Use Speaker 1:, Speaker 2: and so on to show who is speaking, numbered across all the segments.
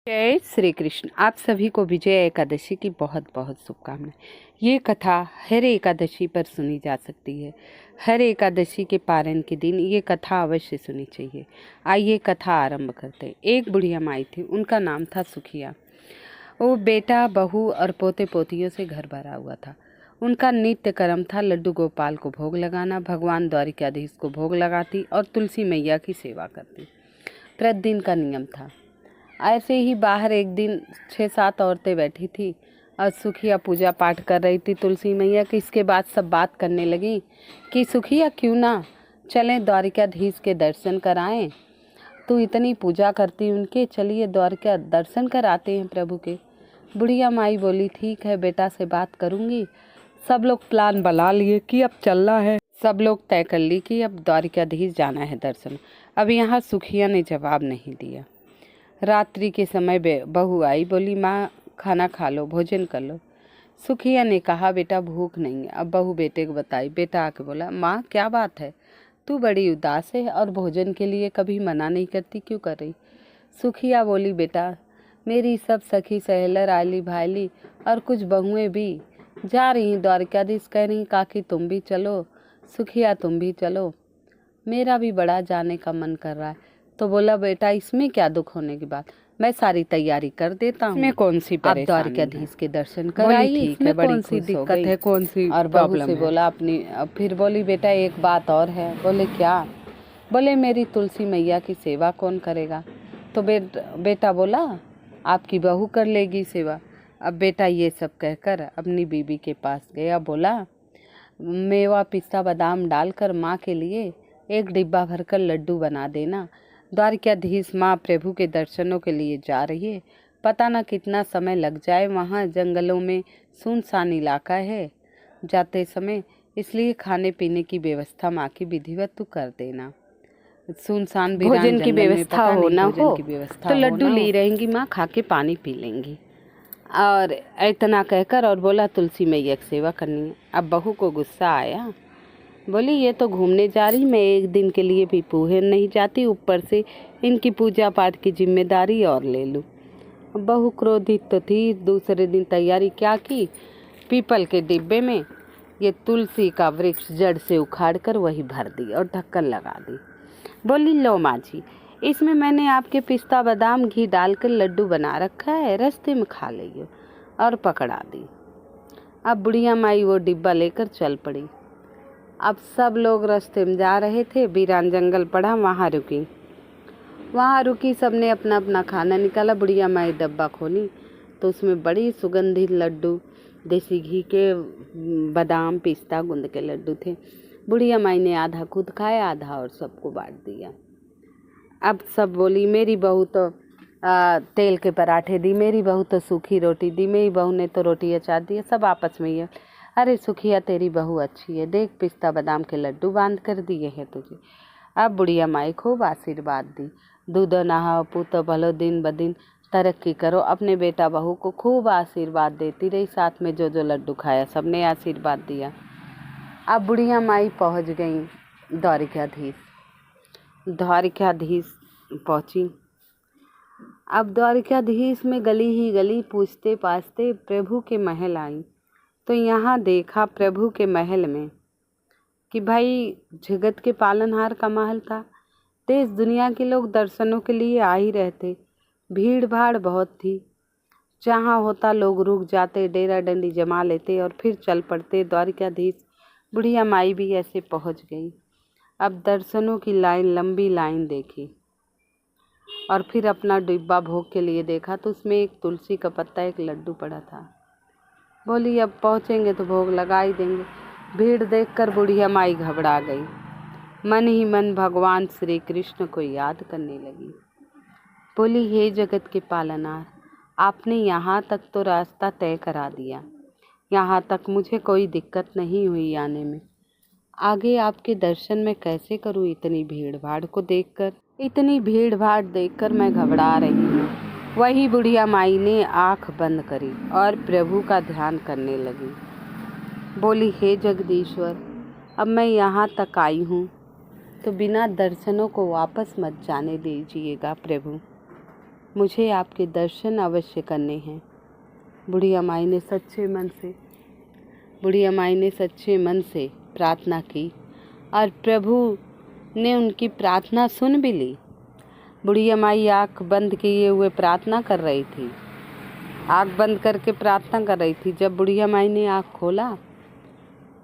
Speaker 1: जय श्री कृष्ण। आप सभी को विजय एकादशी की बहुत बहुत शुभकामनाएं। ये कथा हर एकादशी पर सुनी जा सकती है। हर एकादशी के पारण के दिन ये कथा अवश्य सुनी चाहिए। आइए कथा आरंभ करते हैं। एक बुढ़िया माई थी, उनका नाम था सुखिया। वो बेटा बहू और पोते पोतियों से घर भरा हुआ था। उनका नित्य कर्म था लड्डू गोपाल को भोग लगाना, भगवान द्वारिकाधीश को भोग लगाती और तुलसी मैया की सेवा करती। प्रतिदिन का नियम था। ऐसे ही बाहर एक दिन 6-7 औरतें बैठी थी और सुखिया पूजा पाठ कर रही थी तुलसी मैया की। इसके बाद सब बात करने लगी कि सुखिया क्यों ना चलें द्वारिकाधीश के दर्शन कराएं, तू इतनी पूजा करती उनके, चलिए द्वारिका दर्शन कराते हैं प्रभु के। बुढ़िया माई बोली ठीक है बेटा, से बात करूंगी। सब लोग प्लान बना लिए कि अब चलना है। सब लोग तय कर ली कि अब द्वारिकाधीश जाना है दर्शन। अब यहाँ सुखिया ने जवाब नहीं दिया। रात्रि के समय बहू आई, बोली माँ खाना खा लो, भोजन कर लो। सुखिया ने कहा बेटा भूख नहीं है। अब बहू बेटे को बताई। बेटा आके बोला माँ क्या बात है, तू बड़ी उदास है और भोजन के लिए कभी मना नहीं करती, क्यों कर रही। सुखिया बोली बेटा मेरी सब सखी सहेलर आली भाईली और कुछ बहुएं भी जा रही द्वारिकाधीश, कह रही काकी तुम भी चलो, सुखिया तुम भी चलो, मेरा भी बड़ा जाने का मन कर रहा है। तो बोला बेटा इसमें क्या दुख होने की बात, मैं सारी तैयारी कर देता हूँ, इसमें कौन सी परेशानी, आप द्वारिकाधीश के दर्शन कराइए, इसमें कौन सी दिक्कत है, कौन सी और बहू से बोला अपनी। फिर बोली बेटा एक बात और है। बोले क्या। बोले मेरी तुलसी मैया की सेवा कौन करेगा। तो बेटा बोला आपकी बहू कर लेगी सेवा। अब बेटा ये सब कहकर अपनी बीबी के पास गया। बोला मेवा पिस्ता बादाम डालकर माँ के लिए एक डिब्बा भरकर लड्डू बना देना। द्वारिकाधीश माँ प्रभु के दर्शनों के लिए जा रही है, पता न कितना समय लग जाए, वहाँ जंगलों में सुनसान इलाका है जाते समय, इसलिए खाने पीने की व्यवस्था माँ की विधिवत तू कर देना। सुनसान भोजन की व्यवस्था हो ना हो तो लड्डू ली रहेंगी माँ, खा के पानी पी लेंगी। और इतना कहकर और बोला तुलसी मैया की सेवा करनी है। अब बहू को गुस्सा आया, बोली ये तो घूमने जा रही, मैं एक दिन के लिए भी पूहे नहीं जाती, ऊपर से इनकी पूजा पाठ की जिम्मेदारी और ले लूँ। बहू क्रोधित तो थी। दूसरे दिन तैयारी क्या की, पीपल के डिब्बे में ये तुलसी का वृक्ष जड़ से उखाड़ कर वही भर दी और ढक्कन लगा दी। बोली लो माँ जी, इसमें मैंने आपके पिस्ता बादाम घी डालकर लड्डू बना रखा है, रास्ते में खा लियो, और पकड़ा दी। अब बुढ़िया माई वो डिब्बा लेकर चल पड़ी। अब सब लोग रास्ते में जा रहे थे, बीरान जंगल पड़ा, वहाँ रुकी। सबने अपना अपना खाना निकाला। बुढ़िया माई डब्बा खोली तो उसमें बड़ी सुगंधित लड्डू, देसी घी के, बादाम पिस्ता गुंद के लड्डू थे। बुढ़िया माई ने आधा खुद खाया, आधा और सबको बांट दिया। अब सब बोली मेरी बहू तो तेल के पराठे दी, मेरी बहू तो सूखी रोटी दी, मेरी बहू ने तो रोटी अचार दी। सब आपस में ये, अरे सुखिया तेरी बहू अच्छी है, देख पिस्ता बादाम के लड्डू बांध कर दिए हैं तुझे। अब बुढ़िया माई खूब आशीर्वाद दी, दूध नहाओ पुतो भलो, दिन ब दिन तरक्की करो। अपने बेटा बहू को खूब आशीर्वाद देती रही, साथ में जो जो लड्डू खाया सबने आशीर्वाद दिया। अब बुढ़िया माई पहुंच गई द्वारिकाधीश पहुंची। अब द्वारिकाधीश में गली ही गली पूछते पाछते प्रभु के महल आई, तो यहाँ देखा प्रभु के महल में कि भाई जगत के पालनहार का महल था। देश दुनिया के लोग दर्शनों के लिए आ ही रहते, भीड़ भाड़ बहुत थी। जहाँ होता लोग रुक जाते, डेरा डंडी जमा लेते और फिर चल पड़ते द्वारिकाधीश। बुढ़िया माई भी ऐसे पहुँच गई। अब दर्शनों की लंबी लाइन देखी और फिर अपना डिब्बा भोग के लिए देखा तो उसमें एक तुलसी का पत्ता, एक लड्डू पड़ा था। बोली अब पहुँचेंगे तो भोग लगा ही देंगे। भीड़ देखकर बुढ़िया माई घबरा गई, मन ही मन भगवान श्री कृष्ण को याद करने लगी। बोली हे जगत के पालनहार, आपने यहाँ तक तो रास्ता तय करा दिया, यहाँ तक मुझे कोई दिक्कत नहीं हुई आने में, आगे आपके दर्शन मैं कैसे करूँ। इतनी भीड़ भाड़ देखकर मैं घबरा रही हूँ। वही बुढ़िया माई ने आँख बंद करी और प्रभु का ध्यान करने लगी। बोली हे जगदीश्वर, अब मैं यहाँ तक आई हूँ तो बिना दर्शनों को वापस मत जाने दीजिएगा प्रभु। मुझे आपके दर्शन अवश्य करने हैं। बुढ़िया माई ने सच्चे मन से प्रार्थना की और प्रभु ने उनकी प्रार्थना सुन भी ली। बुढ़िया माई आँख बंद किए हुए प्रार्थना कर रही थी। आँख बंद करके प्रार्थना कर रही थी। जब बुढ़िया माई ने आँख खोला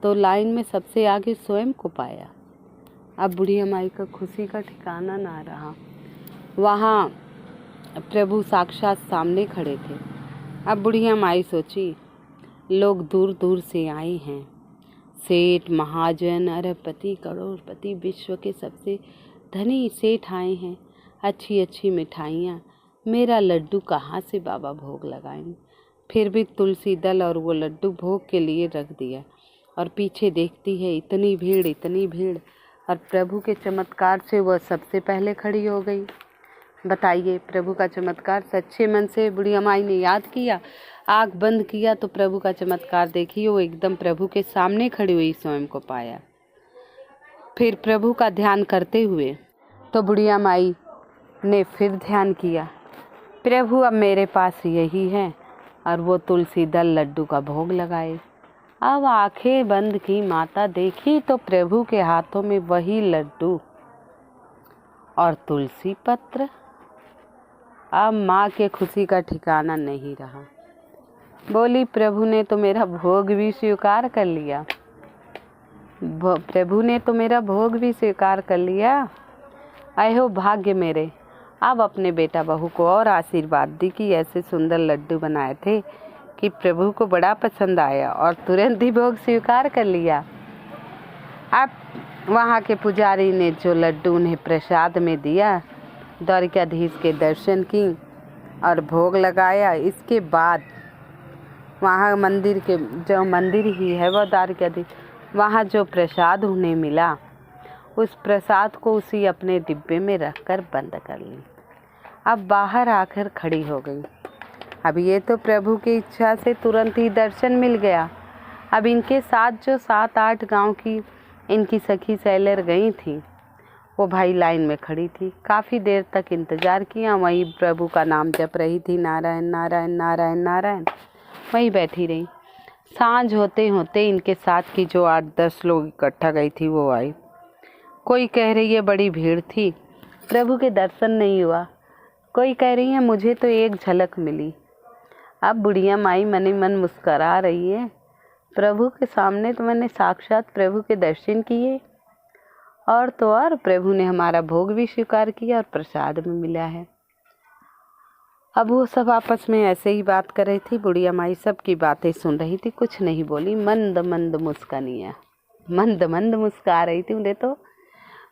Speaker 1: तो लाइन में सबसे आगे स्वयं को पाया। अब बुढ़िया माई का खुशी का ठिकाना ना रहा। वहाँ प्रभु साक्षात सामने खड़े थे। अब बुढ़िया माई सोची, लोग दूर दूर से आए हैं, सेठ, महाजन, अरबपति, करोड़पति, विश्व के सबसे धनी सेठ आए हैं। अच्छी अच्छी मिठाइयाँ, मेरा लड्डू कहाँ से बाबा भोग लगाएंगे। फिर भी तुलसी दल और वो लड्डू भोग के लिए रख दिया और पीछे देखती है इतनी भीड़ और प्रभु के चमत्कार से वह सबसे पहले खड़ी हो गई। बताइए, प्रभु का चमत्कार सच्चे मन से बुढ़िया माई ने याद किया, आँख बंद किया तो प्रभु का चमत्कार देखिए, वो एकदम प्रभु के सामने खड़ी हुई स्वयं को पाया। फिर प्रभु का ध्यान करते हुए तो बुढ़िया माई ने फिर ध्यान किया, प्रभु अब मेरे पास यही है, और वो तुलसी दल लड्डू का भोग लगाए। अब आंखें बंद की माता देखी तो प्रभु के हाथों में वही लड्डू और तुलसी पत्र। अब माँ के खुशी का ठिकाना नहीं रहा। बोली, प्रभु ने तो मेरा भोग भी स्वीकार कर लिया। अहो भाग्य मेरे। अब अपने बेटा बहू को और आशीर्वाद दी कि ऐसे सुंदर लड्डू बनाए थे कि प्रभु को बड़ा पसंद आया और तुरंत ही भोग स्वीकार कर लिया। अब वहाँ के पुजारी ने जो लड्डू उन्हें प्रसाद में दिया, द्वारिकाधीश के दर्शन की और भोग लगाया। इसके बाद वहाँ मंदिर ही है वह द्वारिकाधीश, वहाँ जो प्रसाद उन्हें मिला उस प्रसाद को उसी अपने डिब्बे में रखकर बंद कर ली। अब बाहर आकर खड़ी हो गई। अब ये तो प्रभु की इच्छा से तुरंत ही दर्शन मिल गया। अब इनके साथ जो 7-8 गांव की इनकी सखी सहेलर गई थी, वो भाई लाइन में खड़ी थी। काफ़ी देर तक इंतज़ार किया, वहीं प्रभु का नाम जप रही थी, नारायण नारायण नारायण नारायण, वहीं बैठी रही। सांझ होते होते इनके साथ की जो 8-10 लोग इकट्ठा गई थी वो आई। कोई कह रही है बड़ी भीड़ थी, प्रभु के दर्शन नहीं हुआ। कोई कह रही है मुझे तो एक झलक मिली। अब बुढ़िया माई मन ही मन मुस्करा रही है, प्रभु के सामने तो मैंने साक्षात प्रभु के दर्शन किए, और तो और प्रभु ने हमारा भोग भी स्वीकार किया और प्रसाद भी मिला है। अब वो सब आपस में ऐसे ही बात कर रही थी। बुढ़िया माई सबकी बातें सुन रही थी, कुछ नहीं बोली, मंद मंद मुस्का रही थी। उन्हें तो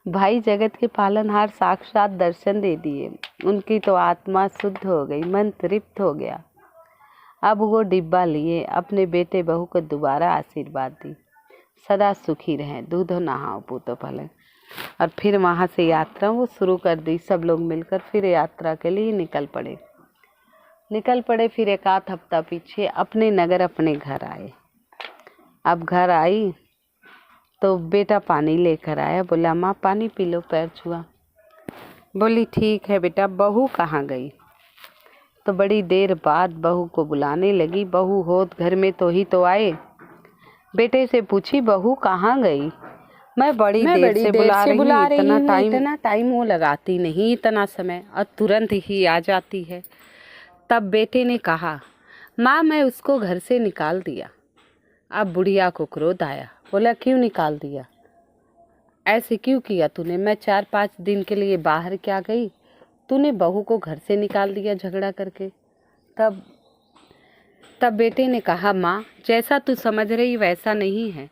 Speaker 1: भाई जगत के पालनहार साक्षात दर्शन दे दिए। उनकी तो आत्मा शुद्ध हो गई, मन तृप्त हो गया। अब वो डिब्बा लिए अपने बेटे बहू को दोबारा आशीर्वाद दी, सदा सुखी रहें, दूधो नहाओ पूतो फले। और फिर वहाँ से यात्रा वो शुरू कर दी। सब लोग मिलकर फिर यात्रा के लिए निकल पड़े। फिर 1 हफ्ता पीछे अपने नगर अपने घर आए। अब घर आई तो बेटा पानी लेकर आया। बोला, माँ पानी पी लो, पैर छुआ। बोली, ठीक है बेटा। बहू कहाँ गई? तो बड़ी देर बाद बहू को बुलाने लगी। बहू होत घर में तो ही तो आए। बेटे से पूछी, बहू कहाँ गई? मैं बड़ी देर से बुला रही हूँ। इतना टाइम वो लगाती नहीं, इतना समय, और तुरंत ही आ जाती है। तब बेटे ने कहा, माँ मैं उसको घर से निकाल दिया। अब बुढ़िया को क्रोध आया। बोला, क्यों निकाल दिया? ऐसे क्यों किया तूने? मैं 4-5 दिन के लिए बाहर क्या गई, तूने बहू को घर से निकाल दिया झगड़ा करके। तब बेटे ने कहा, माँ जैसा तू समझ रही वैसा नहीं है।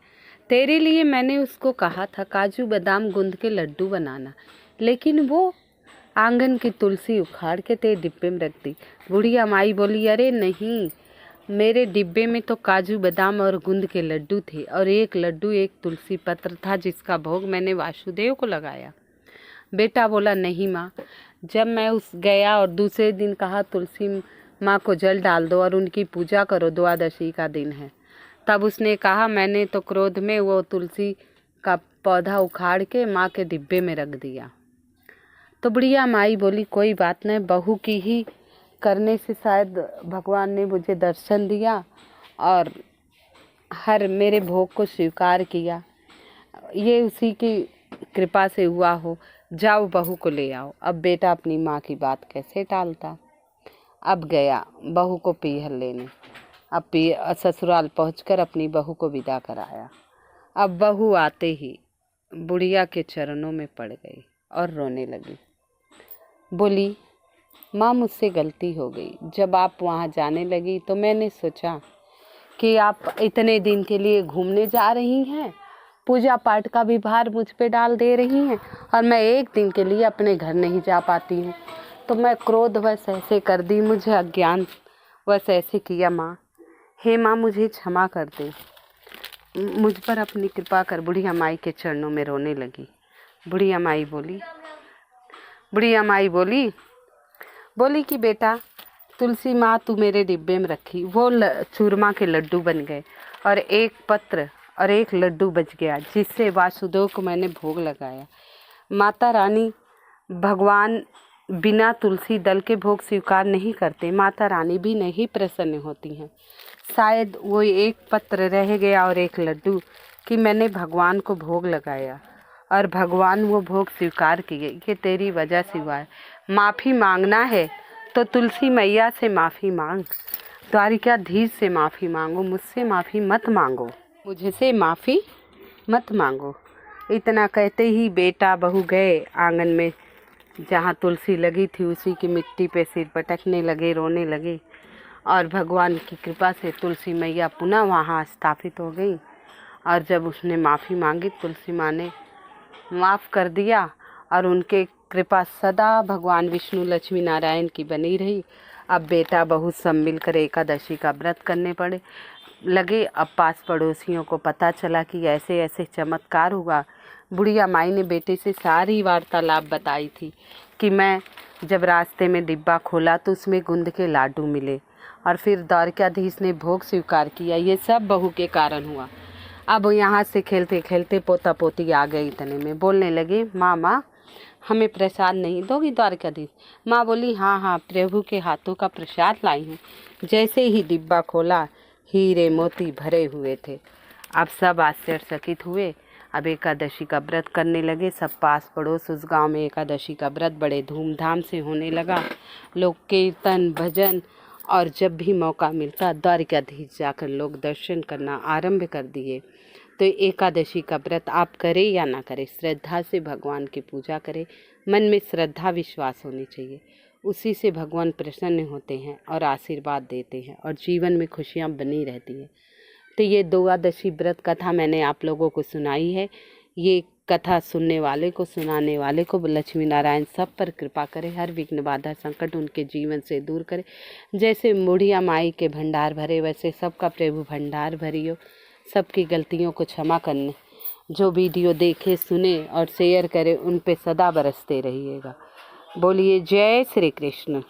Speaker 1: तेरे लिए मैंने उसको कहा था काजू बादाम गूंद के लड्डू बनाना, लेकिन वो आंगन की तुलसी उखाड़ के तेरे डिब्बे में रख दी। बुढ़िया माई बोली, अरे नहीं, मेरे डिब्बे में तो काजू बादाम और गूंद के लड्डू थे, और एक लड्डू एक तुलसी पत्र था जिसका भोग मैंने वासुदेव को लगाया। बेटा बोला, नहीं माँ, जब मैं गया और दूसरे दिन कहा तुलसी माँ को जल डाल दो और उनकी पूजा करो, द्वादशी का दिन है, तब उसने कहा मैंने तो क्रोध में वो तुलसी का पौधा उखाड़ के माँ के डिब्बे में रख दिया। तो बुढ़िया माई बोली कोई बात नहीं, बहू की ही करने से शायद भगवान ने मुझे दर्शन दिया और हर मेरे भोग को स्वीकार किया, ये उसी की कृपा से हुआ हो। जाओ बहू को ले आओ। अब बेटा अपनी माँ की बात कैसे टालता। अब गया बहू को पीहर लेने। अब ससुराल पहुंचकर अपनी बहू को विदा कराया। अब बहू आते ही बुढ़िया के चरणों में पड़ गई और रोने लगी। बोली माँ मुझसे गलती हो गई, जब आप वहाँ जाने लगी तो मैंने सोचा कि आप इतने दिन के लिए घूमने जा रही हैं, पूजा पाठ का भी भार मुझ पे डाल दे रही हैं और मैं एक दिन के लिए अपने घर नहीं जा पाती हूँ, तो मैं क्रोधवश ऐसे कर दी, मुझे अज्ञान वश ऐसे किया। माँ हे माँ मुझे क्षमा कर दे, मुझ पर अपनी कृपा कर। बुढ़िया माई के चरणों में रोने लगी। बुढ़िया माई बोली कि बेटा तुलसी माँ तू मेरे डिब्बे में रखी। वो चूरमा के लड्डू बन गए और एक पत्र और एक लड्डू बच गया, जिससे वासुदेव को मैंने भोग लगाया। माता रानी भगवान बिना तुलसी दल के भोग स्वीकार नहीं करते, माता रानी भी नहीं प्रसन्न होती हैं। शायद वो एक पत्र रह गया और एक लड्डू कि मैंने भगवान को भोग लगाया और भगवान वो भोग स्वीकार किए, ये तेरी वजह से हुआ है। माफ़ी मांगना है तो तुलसी मैया से माफ़ी मांग, द्वारिकाधीश से माफ़ी मांगो, मुझसे माफ़ी मत मांगो, मुझसे माफ़ी मत मांगो। इतना कहते ही बेटा बहू गए आंगन में, जहाँ तुलसी लगी थी उसी की मिट्टी पे सिर पटकने लगे, रोने लगे। और भगवान की कृपा से तुलसी मैया पुनः वहाँ स्थापित हो गई और जब उसने माफ़ी मांगी तुलसी माँ ने माफ़ कर दिया और उनके कृपा सदा भगवान विष्णु लक्ष्मी नारायण की बनी रही। अब बेटा बहू सब मिलकर एकादशी का व्रत करने पड़े लगे। अब पास पड़ोसियों को पता चला कि ऐसे ऐसे चमत्कार हुआ। बुढ़िया माई ने बेटे से सारी वार्तालाप बताई थी कि मैं जब रास्ते में डिब्बा खोला तो उसमें गुंद के लाडू मिले और फिर द्वारकाधीश ने भोग स्वीकार किया, ये सब बहू के कारण हुआ। अब यहाँ से खेलते खेलते पोता पोती आ गई, इतने में बोलने लगे माँ हमें प्रसाद नहीं दोगी द्वारकाधीश। माँ बोली हाँ प्रभु के हाथों का प्रसाद लाई हूँ। जैसे ही डिब्बा खोला हीरे मोती भरे हुए थे। अब सब आश्चर्यचकित हुए। अब एकादशी का व्रत करने लगे। सब पास पड़ोस उस गांव में एकादशी का व्रत बड़े धूमधाम से होने लगा। लोग कीर्तन भजन और जब भी मौका मिलता द्वारकाधीश जाकर लोग दर्शन करना आरंभ कर दिए। तो एकादशी का व्रत आप करें या ना करें, श्रद्धा से भगवान की पूजा करें। मन में श्रद्धा विश्वास होनी चाहिए, उसी से भगवान प्रसन्न होते हैं और आशीर्वाद देते हैं और जीवन में खुशियाँ बनी रहती हैं। तो ये द्वादशी व्रत कथा मैंने आप लोगों को सुनाई है। ये कथा सुनने वाले को, सुनाने वाले को लक्ष्मी नारायण सब पर कृपा करे, हर विघ्न बाधा संकट उनके जीवन से दूर करे। जैसे बुढ़िया माई के भंडार भरे वैसे सबका प्रभु भंडार भरियो। सबकी गलतियों को क्षमा करने, जो वीडियो देखे सुने और शेयर करे उन पे सदा बरसते रहिएगा। बोलिए जय श्री कृष्ण।